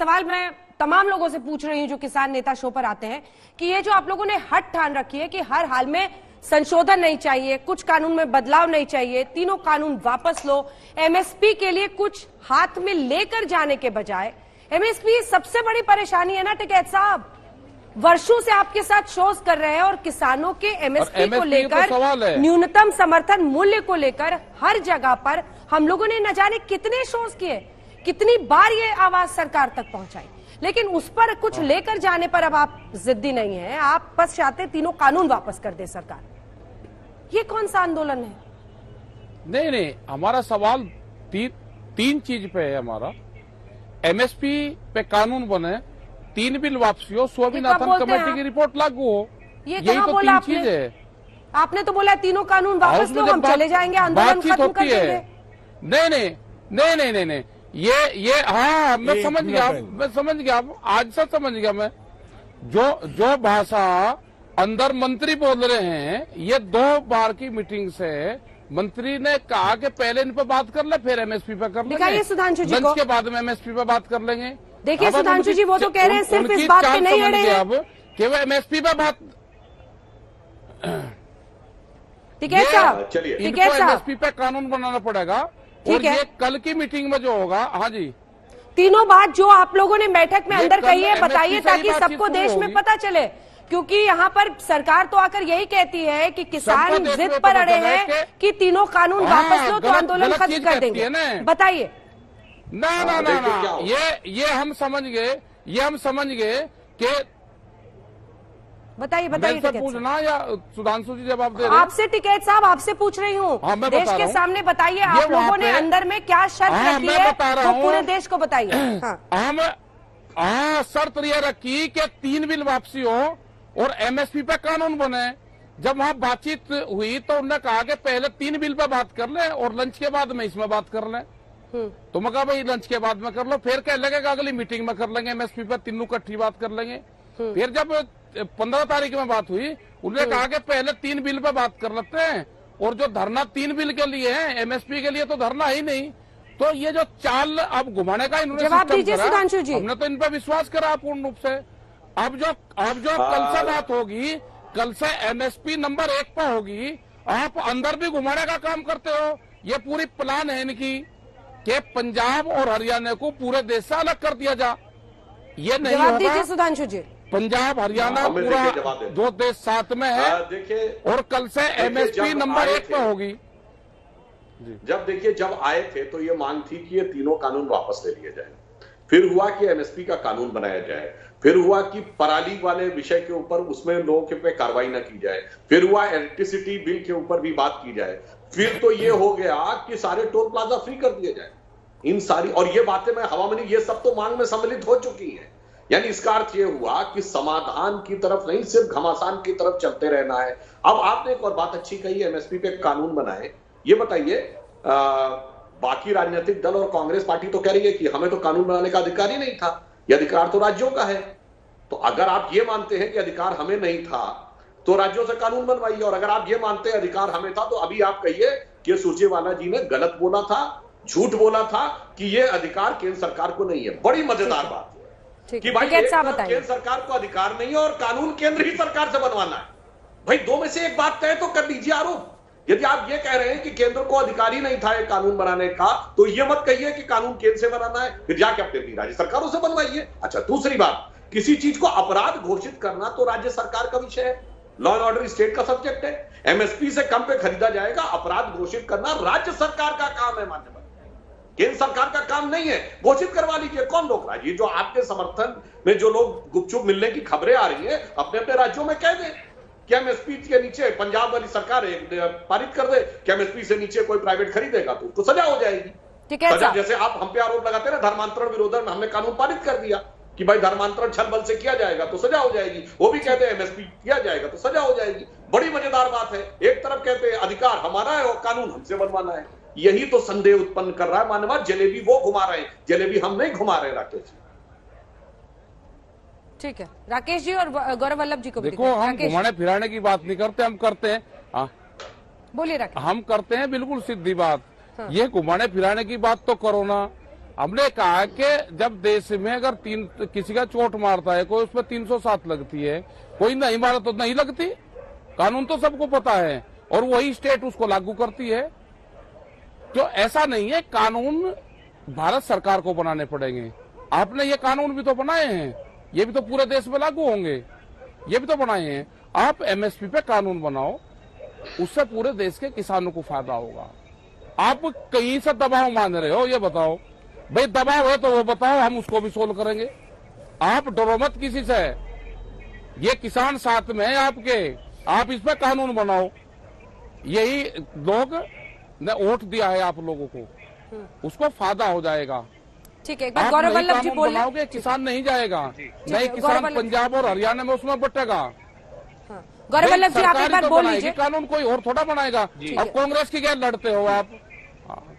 सवाल मैं तमाम लोगों से पूछ रही हूं जो किसान नेता शो पर आते हैं कि ये जो आप लोगों ने हट ठान रखी है कि हर हाल में संशोधन नहीं चाहिए, कुछ कानून में बदलाव नहीं चाहिए, तीनों कानून वापस लो, एमएसपी के लिए कुछ हाथ में लेकर जाने के बजाय, एमएसपी सबसे बड़ी परेशानी है ना टिकैत साहब। वर्षों से आपके साथ शोज कर रहे हैं और किसानों के एमएसपी को लेकर, न्यूनतम समर्थन मूल्य को लेकर हर जगह पर हम लोगों ने न जाने कितने शोज किए, कितनी बार ये आवाज सरकार तक पहुंचाई, लेकिन उस पर कुछ लेकर जाने पर अब आप जिद्दी नहीं है। आप बस चाहते तीनों कानून वापस कर दे सरकार। ये कौन सा आंदोलन है? नहीं, हमारा सवाल तीन चीज पे है। हमारा एमएसपी पे कानून बने, 3 बिल वापसी हो, स्वामीनाथन कमेटी की रिपोर्ट लागू हो, यही तो 3 चीज है। आपने तो बोला तीनों कानून वापस लो, हम चले जाएंगे, आंदोलन खत्म कर देंगे। नहीं, ये हाँ, मैं समझ गया, आज से समझ गया मैं। जो भाषा अंदर मंत्री बोल रहे हैं, ये 2 बार की मीटिंग से मंत्री ने कहा कि पहले इन पे बात कर ले, फिर एमएसपी पे कर लेंगे, सुधांशु जी लंच के बाद में एमएसपी पे बात कर लेंगे। देखिए सुधांशु जी, वो तो कह रहे हैं सिर्फ इस बात पे नहीं अड़े हैं अब कि वो एमएसपी पे बात। टिकैत साहब, एमएसपी पे कानून बनाना पड़ेगा और ये कल की मीटिंग में जो होगा। हाँ जी, तीनों बात जो आप लोगों ने बैठक में अंदर कही है बताइए, ताकि सबको देश में पता चले, क्योंकि यहाँ पर सरकार तो आकर यही कहती है कि किसान जिद पर अड़े हैं कि तीनों कानून वापस लो तो आंदोलन खत्म कर देंगे। बताइए। ना, ये हम समझ गए कि बताइए पूछना या सुधांशु जी जवाब दे रहे हैं? आपसे टिकैत साहब, आपसे पूछ रही हूँ, देश के सामने बताइए, आप लोगों ने अंदर में क्या शर्त रखी है तो पूरे देश को बताइए। हम शर्त यह रखी कि 3 बिल वापसी हो और एमएसपी पे कानून बने। जब वहाँ बातचीत हुई तो उन्होंने कहा कि पहले 3 बिल पे बात कर ले और लंच के बाद में इसमें बात कर ले। तो मैं कहा भाई लंच के बाद में कर लो, फिर कह लगेगा अगली मीटिंग में कर लेंगे, एमएसपी पे तीनों इकट्ठी बात कर लेंगे। फिर जब 15 तारीख में बात हुई, उन्होंने कहा कि पहले 3 बिल पे बात कर लेते हैं और जो धरना 3 बिल के लिए है, एमएसपी के लिए तो धरना ही नहीं। तो ये जो चाल अब घुमाने का इन्होंने जवाब दीजिए सुधांशु जी। हमने तो इन पर विश्वास करा पूर्ण रूप से। अब जो कल से बात होगी, कल से एमएसपी नंबर 1 पर होगी, आप अंदर भी घुमाने का काम करते हो। ये पूरी प्लान है इनकी कि पंजाब और हरियाणा को पूरे देश से अलग कर दिया जा। ये नहीं जवाब दीजिए सुधांशु जी। पंजाब हरियाणा पूरा 2 देश साथ में है। देखिए, और कल से एमएसपी नंबर 1 पे होगी। जब आए थे तो ये मांग थी कि ये तीनों कानून वापस ले लिए जाए। फिर हुआ कि एमएसपी का कानून बनाया जाए। फिर हुआ कि पराली वाले विषय के ऊपर उसमें लोगों के पे कार्रवाई न की जाए। फिर हुआ इलेक्ट्रिसिटी बिल के ऊपर भी बात की जाए। फिर तो ये हो गया कि सारे टोल प्लाजा फ्री कर दिए जाए। इन सारी और ये बातें मैं हवा में नहीं, ये सब तो मांग में सम्मिलित हो चुकी है। यानी इसका अर्थ ये हुआ कि समाधान की तरफ नहीं, सिर्फ घमासान की तरफ चलते रहना है। अब आपने एक और बात अच्छी कही, एमएसपी पे कानून बनाए। ये बताइए, बाकी राजनीतिक दल और कांग्रेस पार्टी तो कह रही है कि हमें तो कानून बनाने का अधिकार ही नहीं था, यह अधिकार तो राज्यों का है। तो अगर आप ये मानते हैं कि अधिकार हमें नहीं था तो राज्यों से कानून बनवाइए, और अगर आप ये मानते हैं अधिकार हमें था तो अभी आप कहिए कि सुरजेवाला जी ने गलत बोला था, झूठ बोला था कि ये अधिकार केंद्र सरकार को नहीं है। बड़ी मजेदार बात है कि भाई केंद्र सरकार को अधिकार नहीं है और कानून केंद्र ही सरकार से बनवाना है। भाई 2 में से एक बात तय तो कर लीजिए आरोप। यदि आप ये कह रहे हैं कि केंद्र को अधिकार ही नहीं था एक कानून बनाने का, तो ये मत कहिए कि कानून केंद्र से बनाना है, फिर जाके अपने राज्य सरकारों से बनवाइए। अच्छा, दूसरी बात, किसी चीज को अपराध घोषित करना तो राज्य सरकार का विषय है, लॉ एंड ऑर्डर स्टेट का सब्जेक्ट है। एमएसपी से कम पे खरीदा जाएगा, अपराध घोषित करना राज्य सरकार का काम है, मान्यवर, केंद्र सरकार का काम नहीं है। घोषित करवा लीजिए, कौन रोक रहा है? ये जो आपके समर्थन में जो लोग गुपचुप मिलने की खबरें आ रही है, अपने अपने राज्यों में कह दें कि एमएसपी के नीचे पंजाब वाली सरकार पारित कर दे कि एमएसपी से नीचे कोई प्राइवेट खरीदेगा तो उसको सजा हो जाएगी। सजा जैसे आप हम पे आरोप लगाते हैं ना, धर्मांतरण विरोधन में हमने कानून पारित कर दिया कि भाई धर्मांतरण छल बल से किया जाएगा तो सजा हो जाएगी। वो भी कहते हैं एमएसपी किया जाएगा तो सजा हो जाएगी। बड़ी मजेदार बात है, एक तरफ कहते हैं अधिकार हमारा है और कानून हमसे बनवाना है। यही तो संदेह उत्पन्न कर रहा है मानव। जलेबी वो घुमा रहे हैं, जलेबी हम नहीं घुमा रहे। राकेश जी, ठीक है। राकेश जी और गौरव वल्लभ जी को देखो, हम घुमाने फिराने की बात नहीं करते, हम करते हैं। बोलिए राकेश। हम करते हैं बिल्कुल सीधी बात। ये घुमाने फिराने की बात तो कोरोना हमने कहा कि जब देश में अगर किसी का चोट मारता है कोई, उसमें 307 लगती है, कोई नहीं मारा तो नहीं लगती। कानून तो सबको पता है और वही स्टेट उसको लागू करती है। तो ऐसा नहीं है, कानून भारत सरकार को बनाने पड़ेंगे। आपने ये कानून भी तो बनाए हैं, ये भी तो पूरे देश में लागू होंगे, ये भी तो बनाए हैं। आप एमएसपी पे कानून बनाओ, उससे पूरे देश के किसानों को फायदा होगा। आप कहीं से दबाव मान रहे हो, ये बताओ भाई, दबाव है तो वो बताओ, हम उसको भी सोल्व करेंगे। आप डरो मत किसी से, ये किसान साथ में है आपके, आप इस पे कानून बनाओ। यही लोग ने वोट दिया है आप लोगों को, उसको फायदा हो जाएगा। ठीक है, एक बार आप गौरव नहीं वल्लभ जी कानून बोल रहे बनाओगे, किसान नहीं जाएगा, नहीं गौरव किसान वल्लभ- पंजाब और हरियाणा में उसमें बटेगा। हाँ। गौरव वल्लभ जी आप एक सरकार ही बार तो बोल बनाएगी लीजिए। कानून, कोई और थोड़ा बनाएगा। अब कांग्रेस की क्या लड़ते हो आप?